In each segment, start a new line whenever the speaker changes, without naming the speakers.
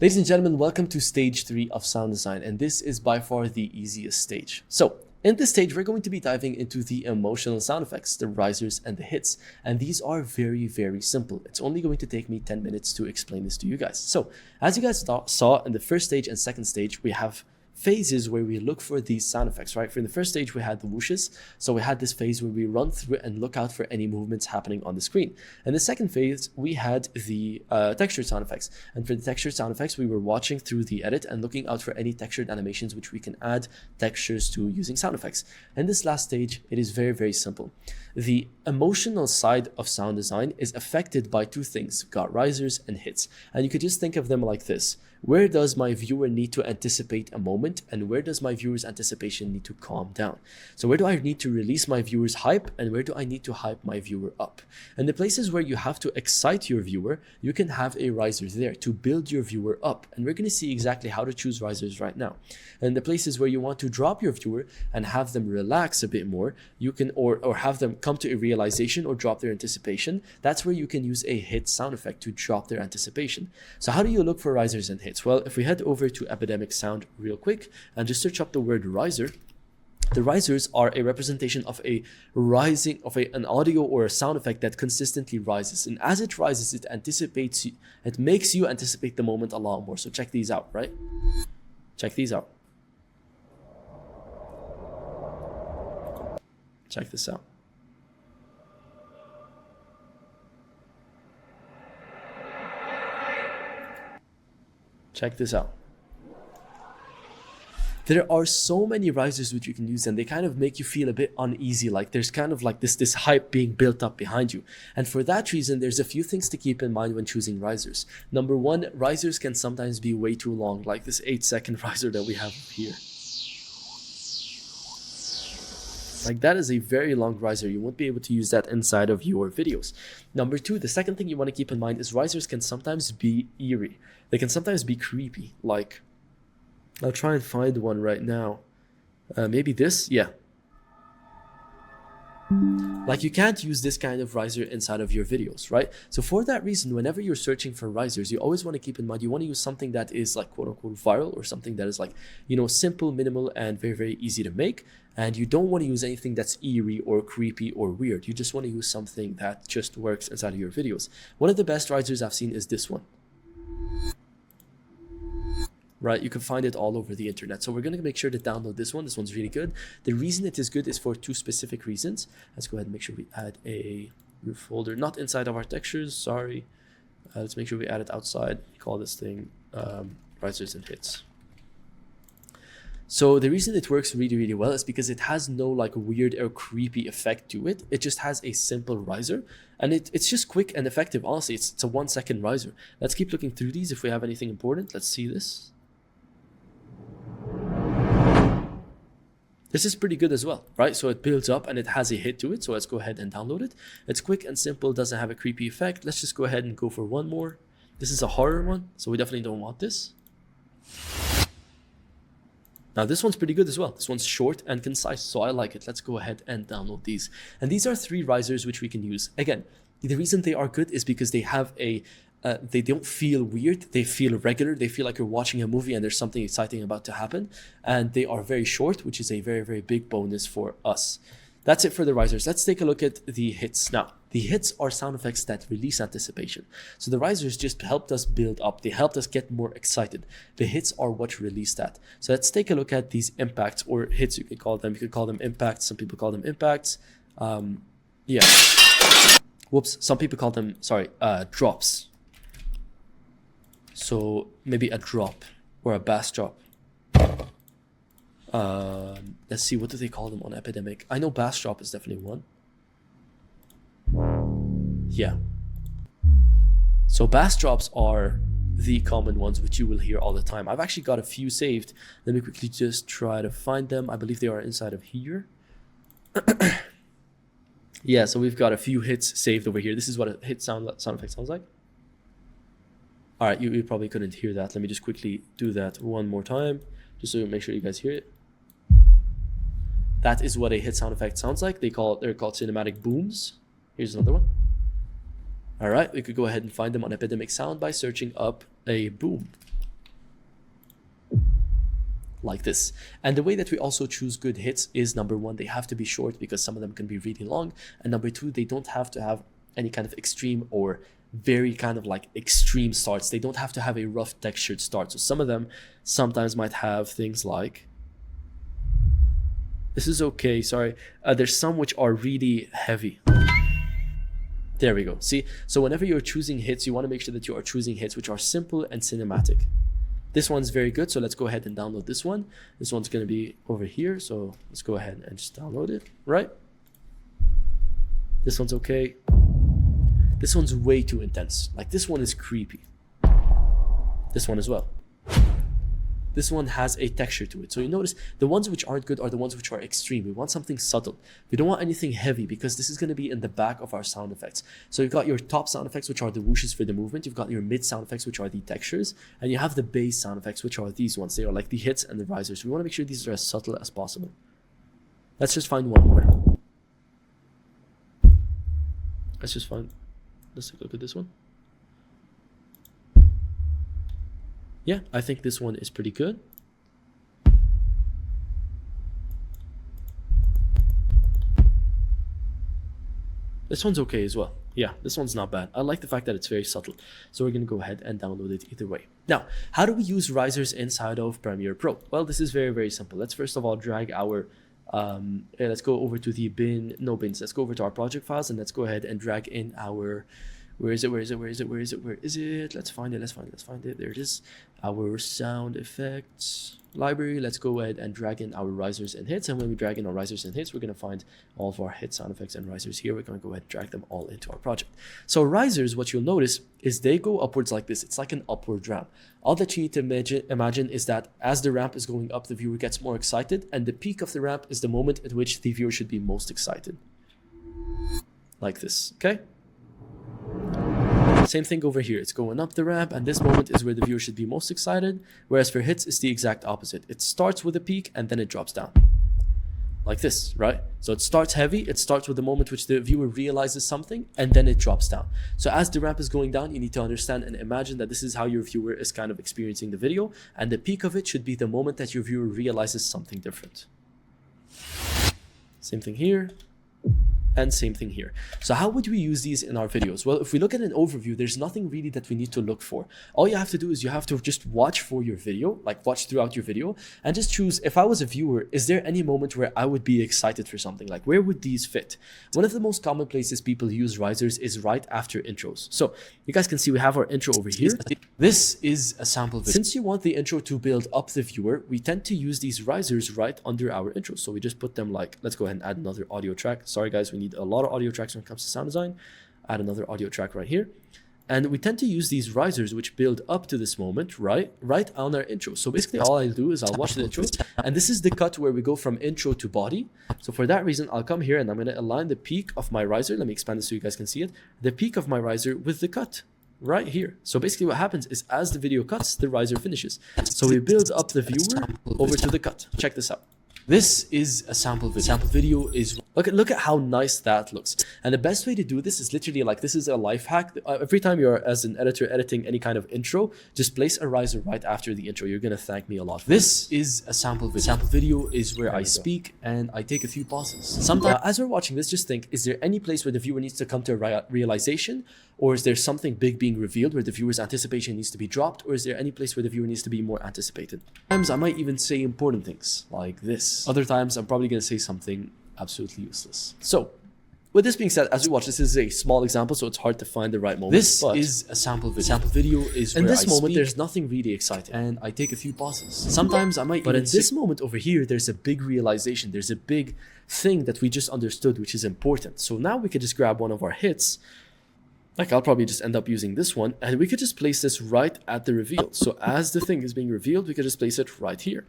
Ladies and gentlemen, welcome to stage 3 of sound design, and this is by far the easiest stage. So in this stage, we're going to be diving into the emotional sound effects, the risers and the hits, and these are very, very simple. It's only going to take me 10 minutes to explain this to you guys. So as you guys saw in the first stage and second stage, we have phases where we look for these sound effects, right? For the first stage, we had the whooshes. So we had this phase where we run through and look out for any movements happening on the screen. And the second phase, we had the textured sound effects. And for the textured sound effects, we were watching through the edit and looking out for any textured animations which we can add textures to using sound effects. And this last stage, it is very, very simple. The emotional side of sound design is affected by two things. We've got risers and hits. And you could just think of them like this. Where does my viewer need to anticipate a moment, and where does my viewer's anticipation need to calm down? So where do I need to release my viewer's hype, and where do I need to hype my viewer up? And the places where you have to excite your viewer, you can have a riser there to build your viewer up. And we're going to see exactly how to choose risers right now. And the places where you want to drop your viewer and have them relax a bit more, you can or have them come to a realization or drop their anticipation. That's where you can use a hit sound effect to drop their anticipation. So how do you look for risers and hits? Well, if we head over to Epidemic Sound real quick and just search up the word riser, the risers are a representation of a rising of an audio or a sound effect that consistently rises. And as it rises, it anticipates you, it makes you anticipate the moment a lot more. So check these out, right? Check these out. Check this out. Check this out. There are so many risers which you can use, and they kind of make you feel a bit uneasy, like there's kind of like this hype being built up behind you. And for that reason, there's a few things to keep in mind when choosing risers. Number one, risers can sometimes be way too long, like this 8-second riser that we have here. Like that is a very long riser. You won't be able to use that inside of your videos. Number two, the second thing you want to keep in mind is risers can sometimes be eerie. They can sometimes be creepy. Like, I'll try and find one right now. Maybe this, yeah. Like you can't use this kind of riser inside of your videos, right? So for that reason, whenever you're searching for risers, you always want to keep in mind, you want to use something that is like quote unquote viral, or something that is like, you know, simple, minimal, and very, very easy to make. And you don't want to use anything that's eerie or creepy or weird. You just want to use something that just works inside of your videos. One of the best risers I've seen is this one. Right, you can find it all over the internet. So we're going to make sure to download this one. This one's really good. The reason it is good is for two specific reasons. Let's go ahead and make sure we add a new folder, not inside of our textures, sorry. Let's make sure we add it outside. Call this thing risers and hits. So the reason it works really, really well is because it has no like weird or creepy effect to it. It just has a simple riser, and it's just quick and effective. Honestly, it's a 1-second riser. Let's keep looking through these if we have anything important. Let's see this. This is pretty good as well, right? So it builds up and it has a hit to it. So let's go ahead and download it. It's quick and simple, doesn't have a creepy effect. Let's just go ahead and go for one more. This is a horror one, so we definitely don't want this. Now this one's pretty good as well. This one's short and concise, so I like it. Let's go ahead and download these. And these are 3 risers which we can use. Again, the reason they are good is because they have a they don't feel weird, they feel regular, they feel like you're watching a movie and there's something exciting about to happen, and they are very short, which is a very, very big bonus for us. That's it for the risers. Let's take a look at the hits. Now, the hits are sound effects that release anticipation. So the risers just helped us build up, they helped us get more excited. The hits are what release that. So let's take a look at these impacts, or hits you could call them. You could call them impacts, some people call them impacts. Yeah. Whoops, some people call them, drops. So maybe a drop or a bass drop. Let's see, what do they call them on Epidemic? I know bass drop is definitely one. Yeah. So bass drops are the common ones which you will hear all the time. I've actually got a few saved. Let me quickly just try to find them. I believe they are inside of here. Yeah, so we've got a few hits saved over here. This is what a hit sound effect sounds like. All right, you probably couldn't hear that. Let me just quickly do that one more time, just so make sure you guys hear it. That is what a hit sound effect sounds like. They're called cinematic booms. Here's another one. All right, we could go ahead and find them on Epidemic Sound by searching up a boom. like this. And the way that we also choose good hits is, number one, they have to be short because some of them can be really long. And number two, they don't have to have any kind of extreme or very kind of like extreme starts. They don't have to have a rough textured start. So some of them sometimes might have things like, this is okay, sorry. There's some which are really heavy. There we go. See, so whenever you're choosing hits, you want to make sure that you are choosing hits which are simple and cinematic. This one's very good, so let's go ahead and download this one. This one's going to be over here, so let's go ahead and just download it, right? This one's okay. This one's way too intense. Like, this one is creepy. This one as well. This one has a texture to it. So you notice the ones which aren't good are the ones which are extreme. We want something subtle. We don't want anything heavy because this is going to be in the back of our sound effects. So you've got your top sound effects, which are the whooshes for the movement. You've got your mid sound effects, which are the textures. And you have the bass sound effects, which are these ones. They are like the hits and the risers. We want to make sure these are as subtle as possible. Let's just find one more. Let's take a look at this one. Yeah, I think this one is pretty good. This one's okay as well. Yeah, this one's not bad. I like the fact that it's very subtle. So we're going to go ahead and download it either way. Now, how do we use risers inside of Premiere Pro? Well, this is very, very simple. Let's first of all drag our, let's go over to the let's go over to our project files and let's go ahead and drag in our, where is it? Let's find it. There it is. Our sound effects library. Let's go ahead and drag in our risers and hits. And when we drag in our risers and hits, we're going to find all of our hit sound effects and risers here. We're going to go ahead and drag them all into our project. So risers, what you'll notice is they go upwards like this. It's like an upward ramp. All that you need to imagine is that as the ramp is going up, the viewer gets more excited. And the peak of the ramp is the moment at which the viewer should be most excited. Like this, okay? Same thing over here. It's going up the ramp, and this moment is where the viewer should be most excited. Whereas for hits, it's the exact opposite. It starts with a peak, and then it drops down. Like this, right? So it starts heavy. It starts with the moment which the viewer realizes something, and then it drops down. So as the ramp is going down, you need to understand and imagine that this is how your viewer is kind of experiencing the video, and the peak of it should be the moment that your viewer realizes something different. Same thing here. And same thing here. So how would we use these in our videos? Well, if we look at an overview, there's nothing really that we need to look for. All you have to do is you have to just watch for your video, like watch throughout your video, and just choose, if I was a viewer, is there any moment where I would be excited for something? Like, where would these fit? One of the most common places people use risers is right after intros. So you guys can see we have our intro over here. This is a sample video. Since you want the intro to build up the viewer, we tend to use these risers right under our intro. So we just put them like, let's go ahead and add another audio track. Sorry guys, we need a lot of audio tracks when it comes to sound design. Add another audio track right here. And we tend to use these risers which build up to this moment, right on our intro. So basically all I'll do is I'll watch the intro, and this is the cut where we go from intro to body. So for that reason, I'll come here and I'm going to align the peak of my riser. Let me expand this so you guys can see it. The peak of my riser with the cut right here. So basically what happens is as the video cuts, the riser finishes. So we build up the viewer over to the cut. Check this out. This is a sample video. Sample video is, look at how nice that looks. And the best way to do this is literally like, this is a life hack. Every time you're as an editor editing any kind of intro, just place a riser right after the intro. You're going to thank me a lot. This is a sample video. Sample video is where I speak and I take a few pauses. Sometimes as we're watching this, just think, is there any place where the viewer needs to come to a realization? Or is there something big being revealed where the viewer's anticipation needs to be dropped? Or is there any place where the viewer needs to be more anticipated? Sometimes I might even say important things like this. Other times I'm probably going to say something absolutely useless. So with this being said, as we watch, this is a small example, so it's hard to find the right moment. This is a sample video. Sample video is where in this moment, there's nothing really exciting, and I take a few pauses. Sometimes I might, but in this moment over here, there's a big realization. There's a big thing that we just understood, which is important. So now we could just grab one of our hits. Like I'll probably just end up using this one, and we could just place this right at the reveal. So as the thing is being revealed, we could just place it right here.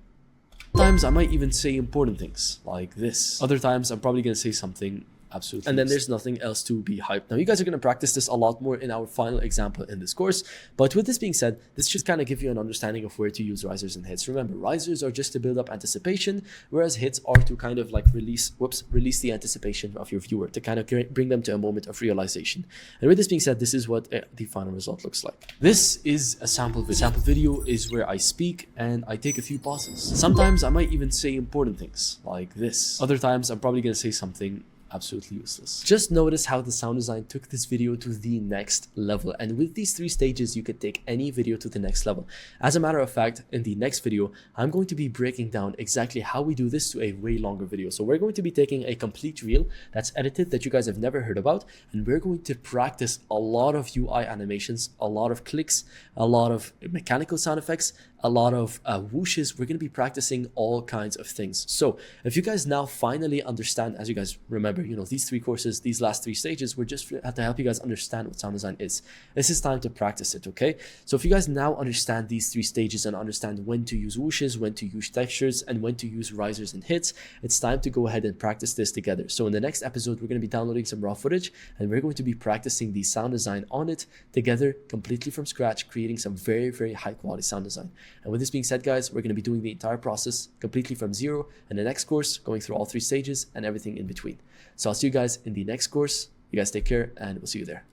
Sometimes I might even say important things like this. Other times I'm probably going to say something Absolutely. And then there's nothing else to be hyped. Now, you guys are going to practice this a lot more in our final example in this course. But with this being said, this should kind of give you an understanding of where to use risers and hits. Remember, risers are just to build up anticipation, whereas hits are to kind of like release the anticipation of your viewer, to kind of bring them to a moment of realization. And with this being said, this is what the final result looks like. This is a sample video. Sample video is where I speak and I take a few pauses. Sometimes I might even say important things like this. Other times I'm probably going to say something absolutely useless. Just notice how the sound design took this video to the next level. And with these 3 stages, you could take any video to the next level. As a matter of fact, in the next video, I'm going to be breaking down exactly how we do this to a way longer video. So we're going to be taking a complete reel that's edited that you guys have never heard about. And we're going to practice a lot of UI animations, a lot of clicks, a lot of mechanical sound effects, a lot of whooshes. We're going to be practicing all kinds of things. So if you guys now finally understand, as you guys remember, these 3 courses, these last 3 stages, we're just have to help you guys understand what sound design is. This is time to practice it, okay? So if you guys now understand these 3 stages and understand when to use whooshes, when to use textures, and when to use risers and hits, it's time to go ahead and practice this together. So in the next episode, we're going to be downloading some raw footage and we're going to be practicing the sound design on it together completely from scratch, creating some very, very high quality sound design. And with this being said, guys, we're going to be doing the entire process completely from zero in the next course, going through all 3 stages and everything in between. So I'll see you guys in the next course. You guys take care and we'll see you there.